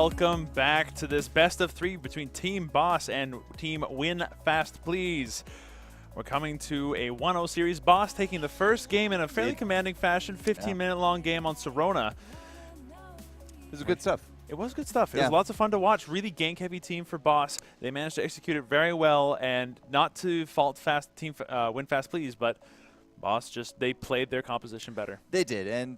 welcome back to this best of 3 between Team Boss and Team Win Fast Plz. We're coming to a 1-0 series. Boss taking the first game in a fairly commanding fashion, 15-minute long game on Sorona. This is good stuff. It was good stuff. It was lots of fun to watch. Really gank-heavy team for Boss. They managed to execute it very well, and not to fault Win Fast Plz, but Boss they played their composition better. They did, and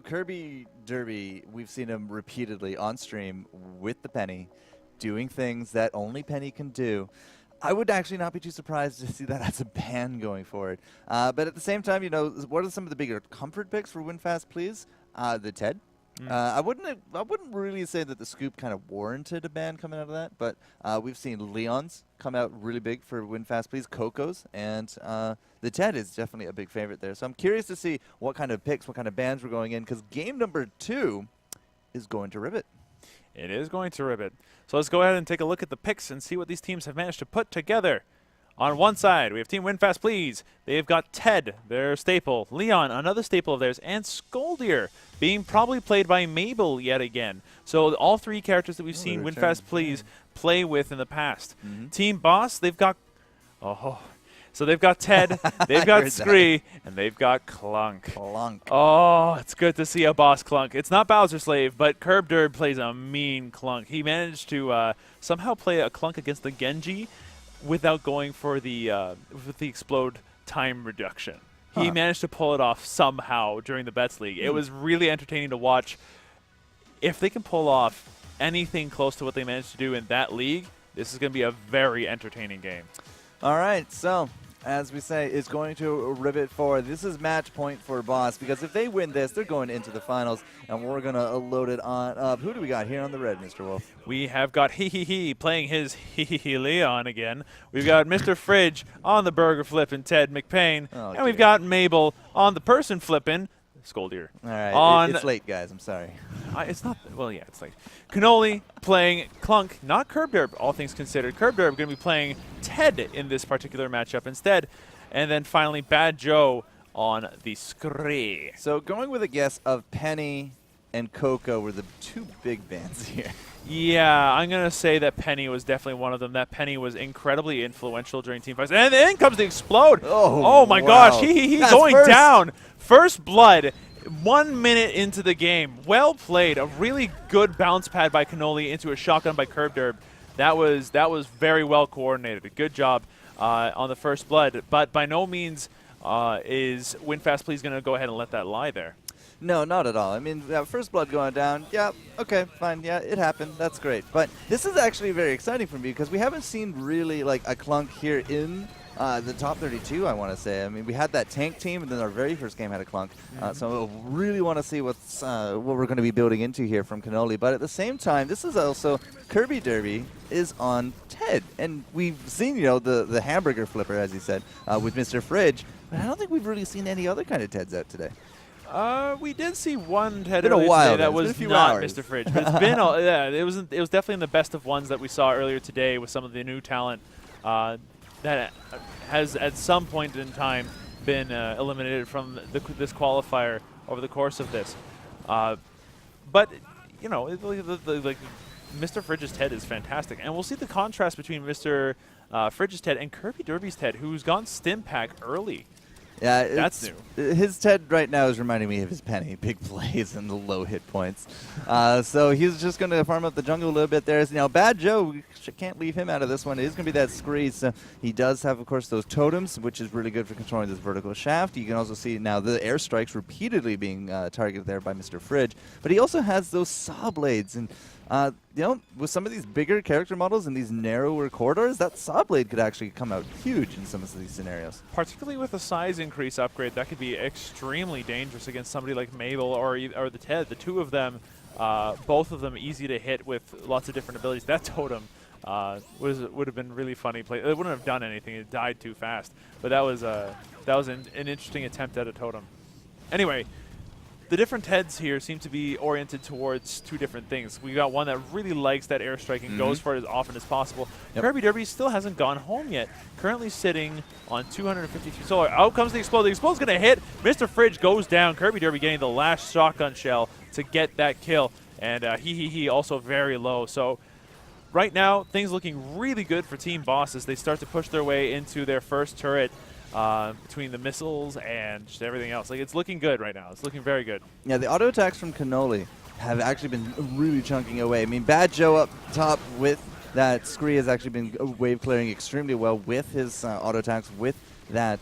Kirby Derby, we've seen him repeatedly on stream with the Penny, doing things that only Penny can do. I would actually not be too surprised to see that as a ban going forward. But at the same time, what are some of the bigger comfort picks for Win Fast Plz? The Ted. I wouldn't really say that the scoop kind of warranted a ban coming out of that, but we've seen Leon's come out really big for Win Fast Plz, Coco's, and the Ted is definitely a big favorite there. So I'm curious to see what kind of picks, what kind of bans we're going in, because game number 2 is going to Ribbit. It is going to Ribbit. So let's go ahead and take a look at the picks and see what these teams have managed to put together. On one side, we have Team Win Fast Plz. They've got Ted, their staple, Leon, another staple of theirs, and Skoldir, being probably played by Mabel yet again. So all 3 characters that we've seen Win Fast Plz play with in the past. Team Boss, they've got so they've got Ted, they've got Scree, and they've got Clunk. Oh, it's good to see a Boss Clunk. It's not Bowser Slave, but Curb Derb plays a mean Clunk. He managed to somehow play a Clunk against the Genji without going for the with the explode time reduction. He managed to pull it off somehow during the Bets League. It was really entertaining to watch. If they can pull off anything close to what they managed to do in that league, this is going to be a very entertaining game. All right, so as we say, it's going to Ribbit 4. This is match point for Boss, because if they win this, they're going into the finals, and we're going to load it on up. Who do we got here on the red, Mr. Wolf? We have got Hee playing his Hee Leon again. We've got Mr. Fridge on the burger flipping Ted McPain. And we've got Mabel on the person flipping Skoldir. All right, it's late, guys. I'm sorry. It's not. Well, yeah, it's late. Cannoli playing Clunk, not Curb Derb, all things considered. Curb Derb going to be playing Ted in this particular matchup instead. And then finally, Bad Joe on the Scree. So going with a guess of Penny and Coco were the 2 big bans here. Yeah, I'm going to say that Penny was definitely one of them. That Penny was incredibly influential during team fights. And then comes the explode. Oh my gosh. He going down. First blood, 1 minute into the game. Well played. A really good bounce pad by Cannoli into a shotgun by Curb Derb. That was very well coordinated. A good job on the first blood. But by no means is Win Fast Plz going to go ahead and let that lie there. No, not at all. I mean, first blood going down, yeah, okay, fine, yeah, it happened. That's great. But this is actually very exciting for me because we haven't seen really like a Clunk here in the top 32, I want to say. I mean, we had that tank team, and then our very first game had a Clunk. So I really want to see what we're going to be building into here from Cannoli. But at the same time, this is also Kirby Derby is on Ted. And we've seen, the hamburger flipper, as he said, with Mr. Fridge. But I don't think we've really seen any other kind of Teds out today. We did see one Ted a while today that was not Mr. Fridge, but it's been it was definitely in the best of ones that we saw earlier today with some of the new talent that has at some point in time been eliminated from this qualifier over the course of this. But Mr. Fridge's Ted is fantastic, and we'll see the contrast between Mr. Fridge's Ted and Kirby Derby's Ted, who's gone stim pack early. Yeah, that's new. His Ted right now is reminding me of his Penny. Big plays and the low hit points. So he's just going to farm up the jungle a little bit there. Now, Bad Joe, we can't leave him out of this one. It is going to be that Scree. So he does have, of course, those totems, which is really good for controlling this vertical shaft. You can also see now the airstrikes repeatedly being targeted there by Mr. Fridge. But he also has those saw blades. And with some of these bigger character models and these narrower corridors, that saw blade could actually come out huge in some of these scenarios. Particularly with a size increase upgrade, that could be extremely dangerous against somebody like Mabel or the Ted. The 2 of them, both of them easy to hit with lots of different abilities. That totem would have been really funny play. It wouldn't have done anything. It died too fast. But that was an interesting attempt at a totem. Anyway, the different Teds here seem to be oriented towards 2 different things. We got one that really likes that airstrike and goes for it as often as possible. Kirby Derby still hasn't gone home yet. Currently sitting on 253 solar. Out comes the explode. The explode's going to hit. Mr. Fridge goes down. Kirby Derby getting the last shotgun shell to get that kill. and he also very low. So right now, things looking really good for Team Boss as they start to push their way into their first turret between the missiles and just everything else. Like, it's looking good right now. It's looking very good. Yeah, the auto attacks from Cannoli have actually been really chunking away. I mean, Bad Joe up top with that Scree has actually been wave clearing extremely well with his auto attacks with that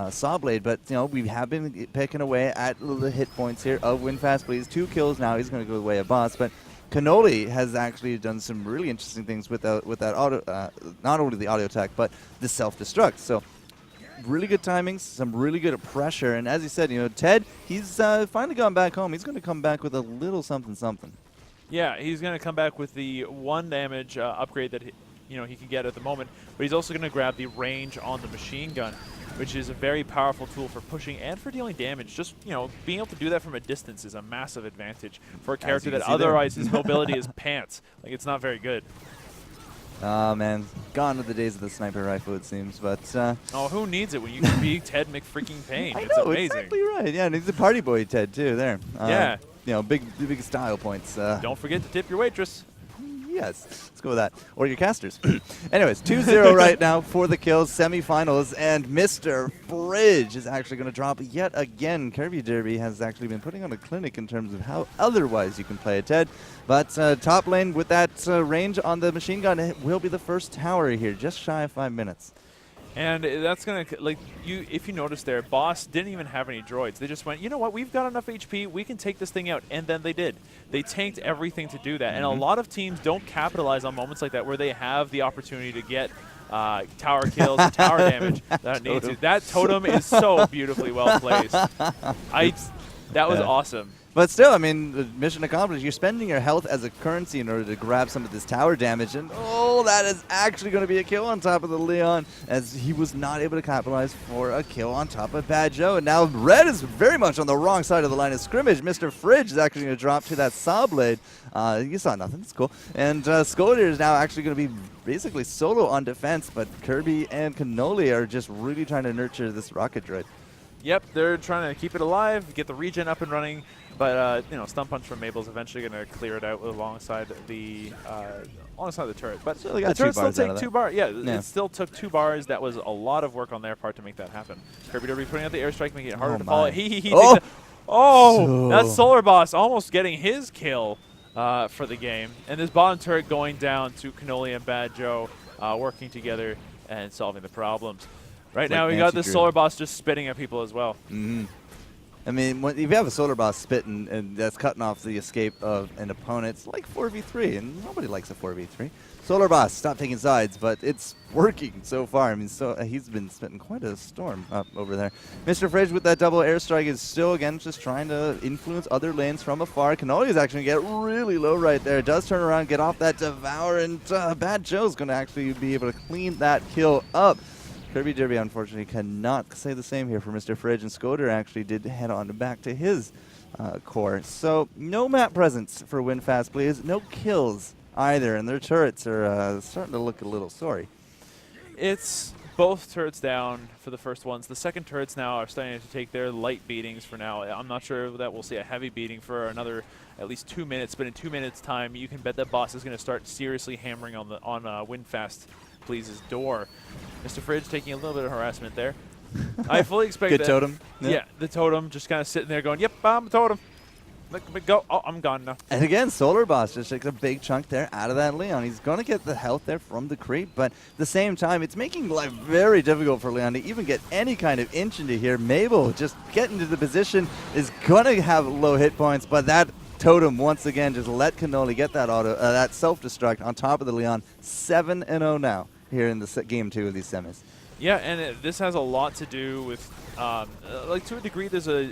Saw Blade, but you know, we have been picking away at the hit points here of Win Fast Plz. 2 kills now. He's going to go the way of Boss, but Cannoli has actually done some really interesting things with that auto, not only the auto attack, but the self-destruct. So really good timings, some really good pressure, and as you said, you know, Ted, he's finally gone back home. He's going to come back with a little something. Yeah, he's going to come back with the 1 damage upgrade that he can get at the moment, but he's also going to grab the range on the machine gun, which is a very powerful tool for pushing and for dealing damage. Just, being able to do that from a distance is a massive advantage for a character that otherwise his mobility is pants. Like, it's not very good. Oh, man. Gone are the days of the sniper rifle, it seems, but... oh, who needs it when you can be Ted McFreaking-Payne? I It's know, amazing. exactly right. Yeah, and he's a party boy, Ted, too, there. Yeah. You know, big style points. Don't forget to tip your waitress. Yes, let's go with that. Or your casters. Anyways, 2-0 right now for the kills, semifinals, and Mr. Fridge is actually going to drop yet again. Kirby Derby has actually been putting on a clinic in terms of how otherwise you can play it, Ted. But top lane with that range on the machine gun, it will be the first tower here, just shy of 5 minutes. And that's going to, like, if you notice there, Boss didn't even have any droids. They just went, you know what, we've got enough HP, we can take this thing out. And then they did. They tanked everything to do that. And a lot of teams don't capitalize on moments like that where they have the opportunity to get tower kills and tower damage that need to. That totem is so beautifully well placed. That was awesome. But still, I mean, the mission accomplished. You're spending your health as a currency in order to grab some of this tower damage, and that is actually going to be a kill on top of the Leon, as he was not able to capitalize for a kill on top of Bad Joe. And now Red is very much on the wrong side of the line of scrimmage. Mr. Fridge is actually going to drop to that Saw Blade. You saw nothing. It's cool. And Skolder is now actually going to be basically solo on defense, but Kirby and Cannoli are just really trying to nurture this rocket droid. Yep, they're trying to keep it alive, get the regen up and running, but Stun Punch from Mabel's eventually going to clear it out alongside the turret. But so the turret still take 2 bars. Yeah, yeah, it still took 2 bars. That was a lot of work on their part to make that happen. Kirby Derby putting out the airstrike, making it harder to follow. That Solar Boss almost getting his kill for the game. And this bottom turret going down to Cannoli and Bad Joe working together and solving the problems. Right now, we got the Solar Boss just spitting at people as well. Mm-hmm. I mean, if you have a Solar Boss spitting and that's cutting off the escape of an opponent, it's like 4v3, and nobody likes a 4v3. Solar Boss, stop taking sides, but it's working so far. I mean, he's been spitting quite a storm up over there. Mr. Fridge with that double airstrike is still, again, just trying to influence other lanes from afar. Cannoli is actually going to get really low right there. Does turn around, get off that Devour, and Bad Joe's going to actually be able to clean that kill up. Kirby Derby, unfortunately, cannot say the same here for Mr. Fridge, and Skoder actually did head on back to his core. So, no map presence for Win Fast Plz, no kills either, and their turrets are starting to look a little sorry. It's both turrets down for the first ones. The second turrets now are starting to take their light beatings for now. I'm not sure that we'll see a heavy beating for another at least 2 minutes, but in 2 minutes' time, you can bet that Boss is going to start seriously hammering on Win Fast Plz's door. Mr. Fridge taking a little bit of harassment there. I fully expect Good that. totem. Yeah, the totem just kind of sitting there going, yep, I'm a totem. Let me go. Oh, I'm gone now. And again, Solar Boss just takes a big chunk there out of that Leon. He's going to get the health there from the creep, but at the same time, it's making life very difficult for Leon to even get any kind of inch into here. Mabel just getting to the position is going to have low hit points, but that totem once again just let Cannoli get that that self-destruct on top of the Leon. 7-0 now here in the game 2 of these semis. Yeah, and this has a lot to do with, like, to a degree, there's a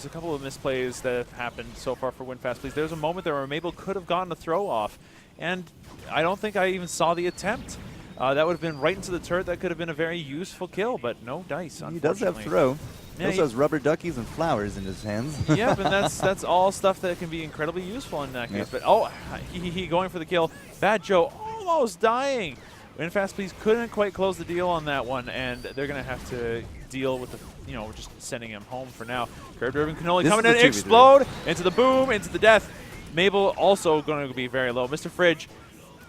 couple of misplays that have happened so far for Win Fast Plz. There's a moment there where Mabel could have gotten a throw off, and I don't think I even saw the attempt. That would have been right into the turret. That could have been a very useful kill, but no dice, unfortunately. He does have throw. Yeah, He also has rubber duckies and flowers in his hands. Yeah, and that's all stuff that can be incredibly useful in that case. But he going for the kill. Bad Joe almost dying. Win Fast Plz couldn't quite close the deal on that one, and they're going to have to deal with the, just sending him home for now. Curved Urban Cannoli coming in, explode into the boom, into the death. Mabel also going to be very low. Mr. Fridge.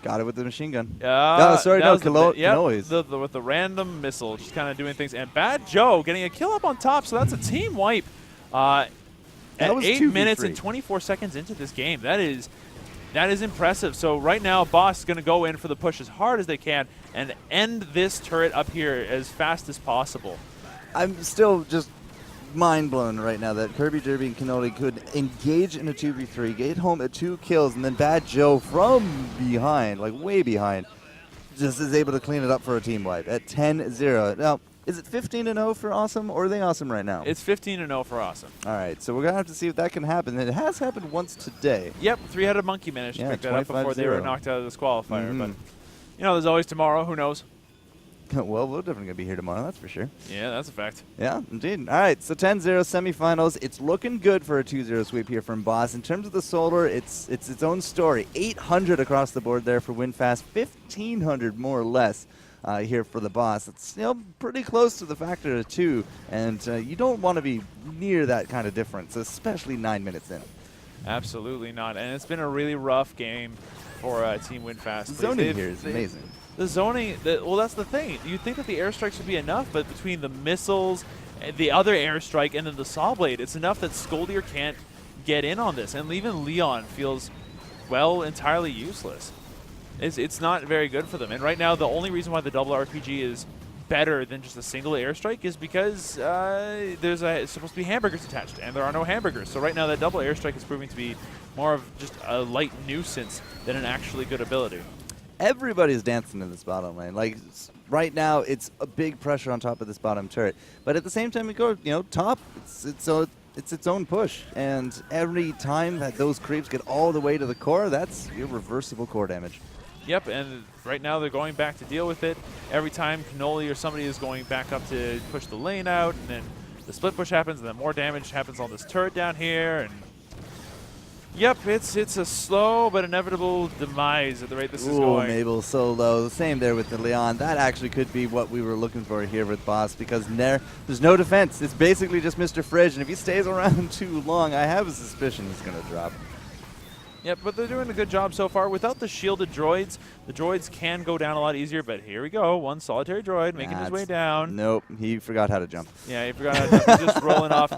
Got it with the machine gun. No, sorry, no, Canoes. With the random missile, just kind of doing things. And Bad Joe getting a kill up on top, so that's a team wipe. At 8 minutes and 24 seconds into this game, that is impressive. So right now, Boss is going to go in for the push as hard as they can and end this turret up here as fast as possible. I'm still just mind blown right now that Kirby Derby and Cannoli could engage in a 2v3, get home at 2 kills, and then Bad Joe from behind, like way behind, just is able to clean it up for a team wipe at 10-0. Now, is it 15-0 for Awesome, or are they Awesome right now? It's 15-0 for Awesome. All right, so we're going to have to see if that can happen. It has happened once today. Yep, Three-Headed Monkey managed to pick that up before they were knocked out of this qualifier. But, you know, there's always tomorrow. Who knows? Well, we're definitely going to be here tomorrow, that's for sure. Yeah, that's a fact. Yeah, indeed. All right, so 10-0 semifinals. It's looking good for a 2-0 sweep here from Boss. In terms of the solar, it's its own story. 800 across the board there for Win Fast, 1,500 more or less here for the Boss. It's pretty close to the factor of 2, and you don't want to be near that kind of difference, especially 9 minutes in. Absolutely not, and it's been a really rough game for Team Win Fast. The zoning here is amazing. The zoning, well, that's the thing. You'd think that the airstrikes would be enough, but between the missiles, the other airstrike, and then the saw blade, it's enough that Skoldier can't get in on this. And even Leon feels, well, entirely useless. It's not very good for them. And right now, the only reason why the double RPG is better than just a single airstrike is because there's supposed to be hamburgers attached, and there are no hamburgers. So right now, that double airstrike is proving to be more of just a light nuisance than an actually good ability. Everybody's dancing in this bottom lane. Like, right now, it's a big pressure on top of this bottom turret. But at the same time, we go, top, it's its own push. And every time that those creeps get all the way to the core, that's irreversible core damage. Yep, and right now they're going back to deal with it. Every time Cannoli or somebody is going back up to push the lane out, and then the split push happens, and then more damage happens on this turret down here, and yep, it's a slow but inevitable demise at the rate this is going. Mabel so low. Same there with the Leon. That actually could be what we were looking for here with Boss, because there's no defense. It's basically just Mr. Fridge, and if he stays around too long, I have a suspicion he's going to drop. Yep, but they're doing a good job so far. Without the shielded droids, the droids can go down a lot easier, but here we go. One solitary droid making his way down. Nope, he forgot how to jump. Yeah, he forgot how to jump. He's just rolling off.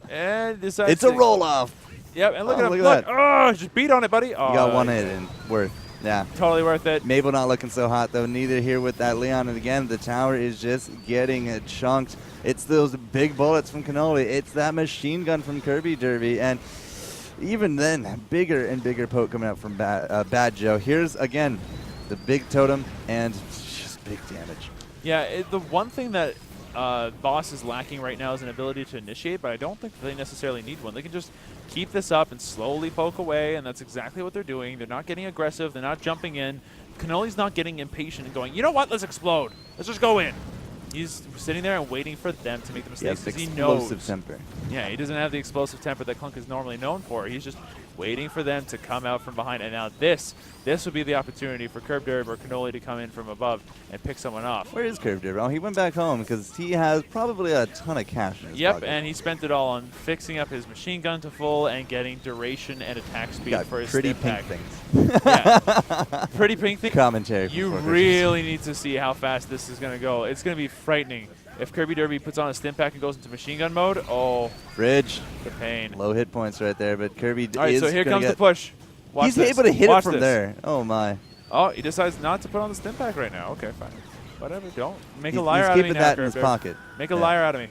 And decides it's a roll-off. Yep, and look at him. Look, oh, just beat on it, buddy. Oh, you got one hit and worth. Yeah. Totally worth it. Mabel not looking so hot, though. Neither here with that Leon. And again, the tower is just getting chunked. It's those big bullets from Cannoli. It's that machine gun from Kirby Derby. And even then, bigger and bigger poke coming out from Bad Joe. Here's, again, the big totem and just big damage. Yeah, the one thing that Boss is lacking right now is an ability to initiate, but I don't think they necessarily need one. They can just keep this up and slowly poke away, and that's exactly what they're doing. They're not getting aggressive. They're not jumping in. Cannoli's not getting impatient and going, you know what, let's explode. Let's just go in. He's sitting there and waiting for them to make the mistakes because he knows. Explosive temper. Yeah, he doesn't have the explosive temper that Clunk is normally known for. He's just waiting for them to come out from behind. And now this would be the opportunity for Curb Derb or Cannoli to come in from above and pick someone off. Where is Curb Derb? Oh, he went back home because he has probably a ton of cash in his pocket. And he spent it all on fixing up his machine gun to full and getting duration and attack speed for his pretty stim pink pack. things. Yeah. Pretty pink thing. Commentary. You really need to see how fast this is going to go. It's going to be frightening. If Kirby Derby puts on a stim pack and goes into machine gun mode, oh, Fridge. The pain. Low hit points right there, but Kirby all right, is so here comes the push. Watch he's this. able to hit Watch it from this. there. Oh, my. Oh, he decides not to put on the stim pack right now. Okay, fine. Whatever. Don't make a liar out of me now, He's keeping that in Kirby. his pocket. Make a liar out of me.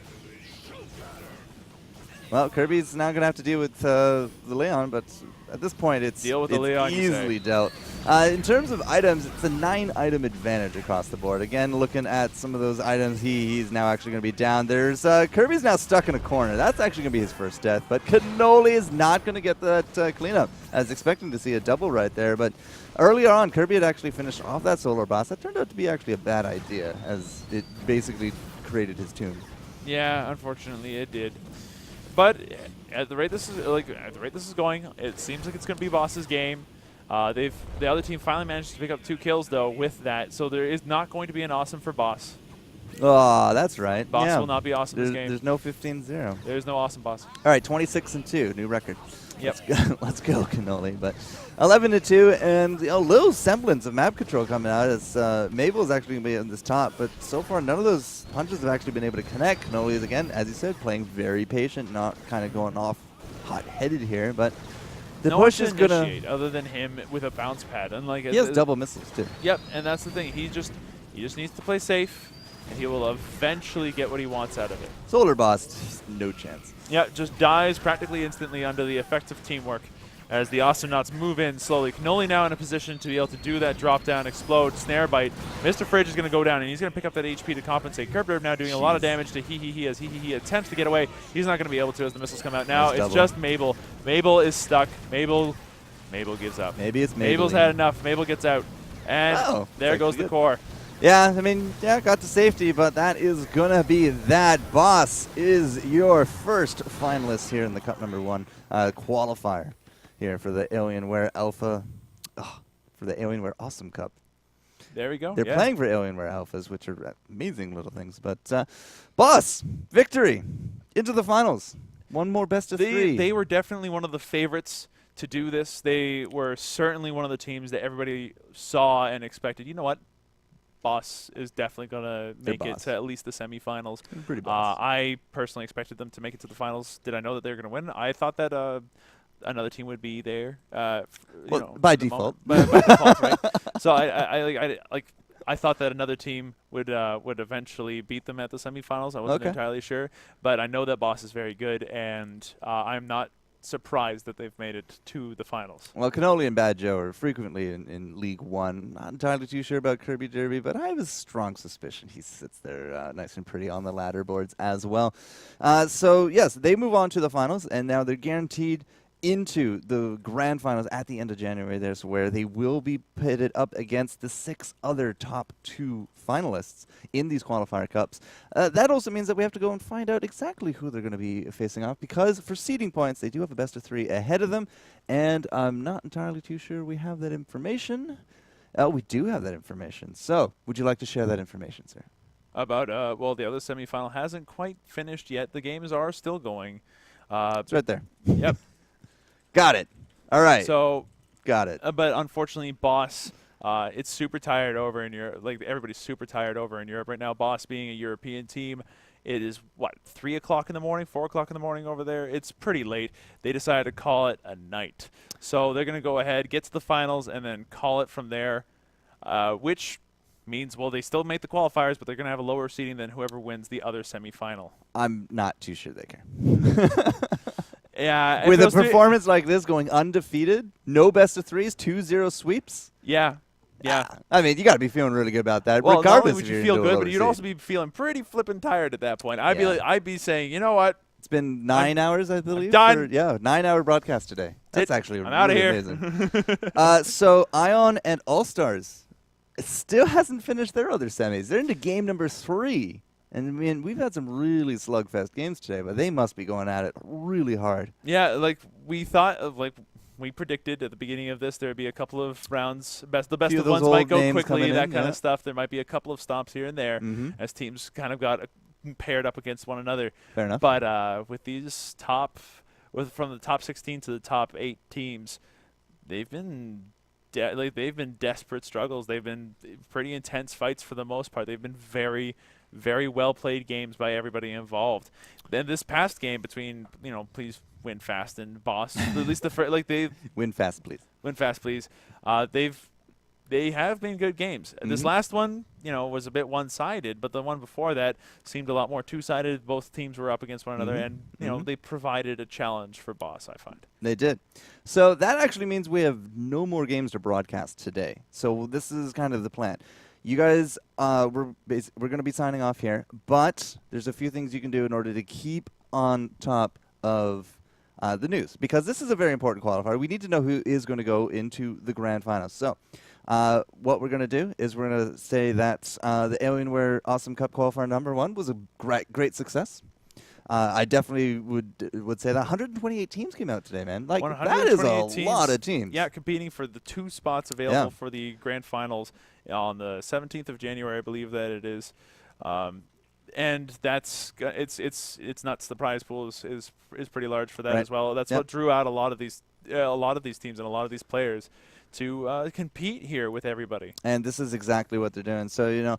Well, Kirby's now going to have to deal with the Leon, but at this point, it's easily dealt. In terms of items, it's a 9-item advantage across the board. Again, looking at some of those items, he's now actually going to be down. There's Kirby's now stuck in a corner. That's actually going to be his first death, but Cannoli is not going to get that cleanup. I was expecting to see a double right there, but earlier on, Kirby had actually finished off that solar boss. That turned out to be actually a bad idea, as it basically created his tomb. Yeah, unfortunately, it did. But at the rate this is going, it seems like it's going to be Boss's game. The other team finally managed to pick up 2 kills though with that, so there is not going to be an awesome for Boss. Oh, that's right. Boss yeah. will not be awesome this game. There's no 15-0. There's no awesome boss. All right, 26-2, new record. Yep. Let's go, Cannoli. But 11-2, and a little semblance of map control coming out as Mabel is actually going to be in this top. But so far, none of those punches have actually been able to connect. Cannoli is, again, as you said, playing very patient, not kind of going off hot-headed here. But the no push one is to going initiate other than him with a bounce pad. Unlike He has double missiles, too. Yep, and that's the thing. He just needs to play safe, and he will eventually get what he wants out of it. Solar Boss, just no chance. Yeah, just dies practically instantly under the effects of teamwork as the Astronauts move in slowly. Cannoli now in a position to be able to do that drop down, explode, snare bite. Mr. Fridge is going to go down, and he's going to pick up that HP to compensate. Kerb now doing a lot of damage to He as He attempts to get away. He's not going to be able to as the missiles come out. Now it's just Mabel. Mabel is stuck. Mabel gives up. Maybe it's Maybelline. Mabel's had enough. Mabel gets out. And there goes the core. Yeah, I mean, got to safety, but that is going to be that. Boss is your first finalist here in the Cup #1 qualifier here for the Alienware Alpha, for the Alienware Awesome Cup. There we go. They're playing for Alienware Alphas, which are amazing little things. But Boss, victory into the finals. One more best of 3. They were definitely one of the favorites to do this. They were certainly one of the teams that everybody saw and expected. You know what? Boss is definitely going to make it to at least the semifinals. Pretty boss. I personally expected them to make it to the finals. Did I know that they were going to win? I thought that another team would be there. By default. By default, right? So I thought that another team would eventually beat them at the semifinals. I wasn't entirely sure, but I know that Boss is very good, and I'm not surprised that they've made it to the finals. Well, Cannoli and Bad Joe are frequently in League 1. Not entirely too sure about Kirby Derby, but I have a strong suspicion he sits there nice and pretty on the ladder boards as well. So, yes, they move on to the finals, and now they're guaranteed into the grand finals at the end of January. There's where they will be pitted up against the 6 other top 2 finalists in these qualifier cups. That also means that we have to go and find out exactly who they're going to be facing off, because for seeding points, they do have a best of 3 ahead of them, and I'm not entirely too sure we have that information. We do have that information. So, would you like to share that information, sir? About, well, the other semifinal hasn't quite finished yet. The games are still going. It's right there. Yep. Got it. All right. So, got it. But unfortunately, Boss, it's super tired over in Europe. Like, everybody's super tired over in Europe right now. Boss being a European team, it is, 3 o'clock in the morning, 4 o'clock in the morning over there? It's pretty late. They decided to call it a night. So they're going to go ahead, get to the finals, and then call it from there, which means, well, they still make the qualifiers, but they're going to have a lower seeding than whoever wins the other semifinal. I'm not too sure they care. Yeah. With a performance like this, going undefeated, no best of 3s, 2-0 sweeps. Yeah. Yeah. I mean, you got to be feeling really good about that. Well, regardless, not only would you feel good, but you'd also be feeling pretty flippin' tired at that point. I'd be saying, you know what? It's been 9 hours, I believe. Done. 9-hour broadcast today. That's actually I'm really out of here. Amazing. So Ion and All Stars still hasn't finished their other semis. They're into game number 3. And I mean, we've had some really slugfest games today, but they must be going at it really hard. Yeah, like we thought, we predicted at the beginning of this, there would be a couple of rounds. The best of ones might go quickly, that kind of stuff. There might be a couple of stomps here and there as teams kind of got paired up against one another. Fair enough. But with these from the top 16 to the top 8 teams, they've been they've been desperate struggles. They've been pretty intense fights for the most part. They've been very, very well played games by everybody involved. Then this past game between, please Win Fast and Boss, at least they Win Fast, please. Win Fast, please. They have been good games. This last one, was a bit one-sided, but the one before that seemed a lot more two-sided. Both teams were up against one another, and they provided a challenge for Boss, I find. They did. So that actually means we have no more games to broadcast today. So this is kind of the plan. You guys, we're going to be signing off here, but there's a few things you can do in order to keep on top of the news, because this is a very important qualifier. We need to know who is going to go into the grand finals. So what we're going to do is we're going to say that the Alienware Awesome Cup qualifier #1 was a great success. I definitely would say that 128 teams came out today, man. Like, that is a teams, lot of teams. Yeah, competing for the 2 spots available for the grand finals on the 17th of January, I believe that it is. And it's nuts. The prize pool is pretty large for that Right. as well. That's Yep. what drew out a lot of these teams and a lot of these players to compete here with everybody. And this is exactly what they're doing. So,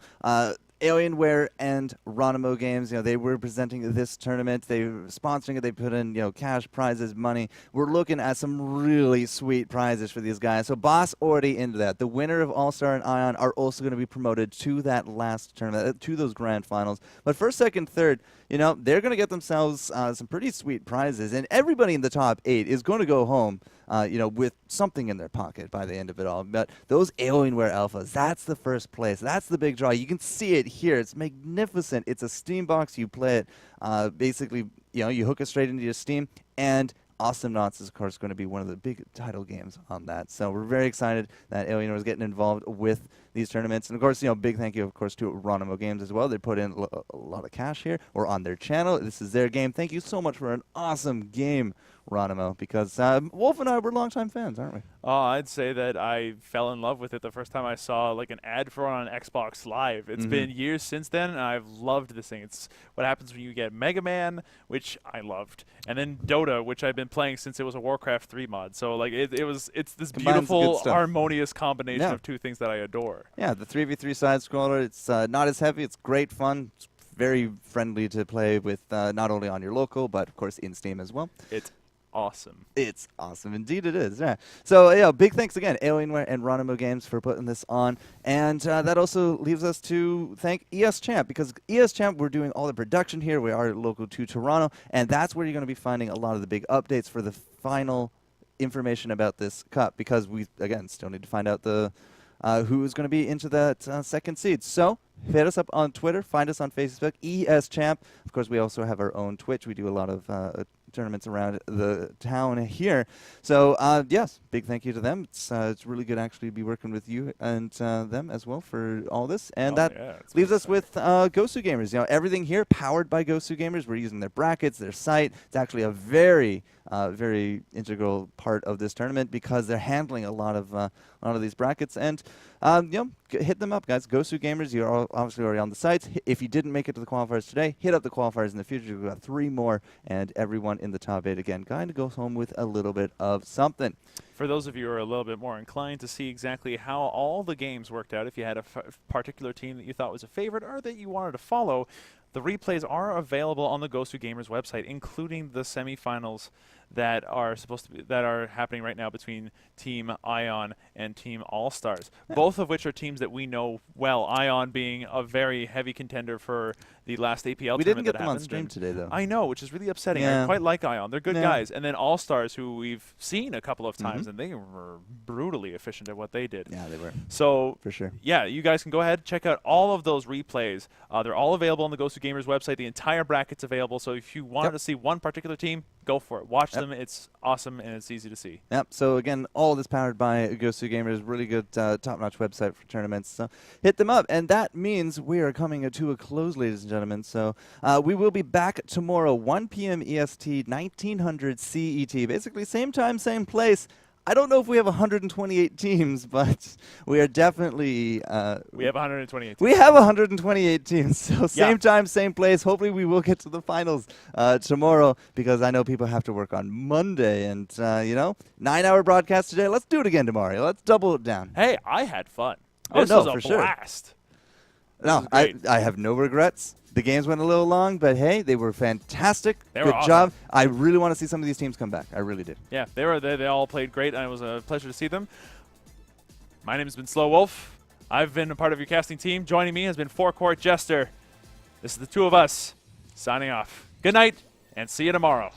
Alienware and Ronimo Games, they were presenting this tournament. They were sponsoring it. They put in, cash prizes, money. We're looking at some really sweet prizes for these guys. So Boss already into that. The winner of All-Star and Ion are also going to be promoted to that last tournament, to those grand finals. But first, second, third, they're going to get themselves some pretty sweet prizes. And everybody in the top 8 is going to go home, with something in their pocket by the end of it all. But those Alienware Alphas, that's the first place. That's the big draw. You can see it here. It's magnificent. It's a Steam box. You play it. Basically, you hook it straight into your Steam. And Awesome Knots is, of course, going to be one of the big title games on that. So we're very excited that Alienware is getting involved with these tournaments. And, of course, big thank you, of course, to Ronimo Games as well. They put in a lot of cash here. We're on their channel. This is their game. Thank you so much for an awesome game, Ronimo, because Wolf and I were longtime fans, aren't we? Oh, I'd say that I fell in love with it the first time I saw like an ad for it on Xbox Live. It's been years since then, and I've loved this thing. It's what happens when you get Mega Man, which I loved, and then Dota, which I've been playing since it was a Warcraft 3 mod. So like it's this Combines good beautiful, stuff. harmonious combination Yeah. of two things that I adore. Yeah, the 3v3 side scroller, it's not as heavy. It's great fun. It's very friendly to play with, not only on your local, but, of course, in Steam as well. It's awesome. It's awesome. Indeed it is. Yeah. So, big thanks again, Alienware and Ronimo Games, for putting this on. And that also leaves us to thank ES Champ, because ES Champ, we're doing all the production here. We are local to Toronto, and that's where you're going to be finding a lot of the big updates for the final information about this cup, because we, again, still need to find out the who is going to be into that second seed. So hit us up on Twitter. Find us on Facebook, ES Champ. Of course, we also have our own Twitch. We do a lot of tournaments around the town here. So, yes, big thank you to them. It's really good actually to be working with you and them as well for all this. And leaves us with Gosu Gamers. Everything here powered by Gosu Gamers. We're using their brackets, their site. It's actually a very integral part of this tournament, because they're handling a lot of these brackets. And hit them up, guys. Gosu Gamers, you're obviously already on the sites. If you didn't make it to the qualifiers today, hit up the qualifiers in the future. We've got 3 more, and everyone in the top 8 again kind of goes home with a little bit of something. For those of you who are a little bit more inclined to see exactly how all the games worked out, if you had a particular team that you thought was a favorite or that you wanted to follow, the replays are available on the Gosu Gamers website, including the semifinals that are happening right now between Team Ion and Team All-Stars, both of which are teams that we know well. Ion being a very heavy contender for the last APL tournament. We didn't get that them on happened, stream today, though. I know, which is really upsetting. Yeah. I quite like Ion. They're good Yeah. guys. And then All-Stars, who we've seen a couple of times, and they were brutally efficient at what they did. Yeah, they were. So, For sure. yeah, you guys can go ahead, check out all of those replays. They're all available on the Gosu Gamers website. The entire bracket's available. So if you wanted to see one particular team, go for it. Watch them. It's awesome, and it's easy to see. Yep. So, again, all this powered by Gosu Gamers. Really good, top-notch website for tournaments. So hit them up. And that means we are coming to a close, ladies and gentlemen. So we will be back tomorrow, 1 p.m. EST, 1900 CET. Basically, same time, same place. I don't know if we have 128 teams, but we are definitely... we have 128 teams. We have 128 teams, so same time, same place. Hopefully we will get to the finals tomorrow, because I know people have to work on Monday. And, 9-hour broadcast today. Let's do it again tomorrow. Let's double it down. Hey, I had fun. Oh, This no, was a for sure. blast. No, was great. I have no regrets. The games went a little long, but hey, they were fantastic. They were Good awesome. job. I really want to see some of these teams come back. I really do. Yeah, they all played great, and it was a pleasure to see them. My name has been Slow Wolf. I've been a part of your casting team. Joining me has been Forecourt Jester. This is the two of us signing off. Good night, and see you tomorrow.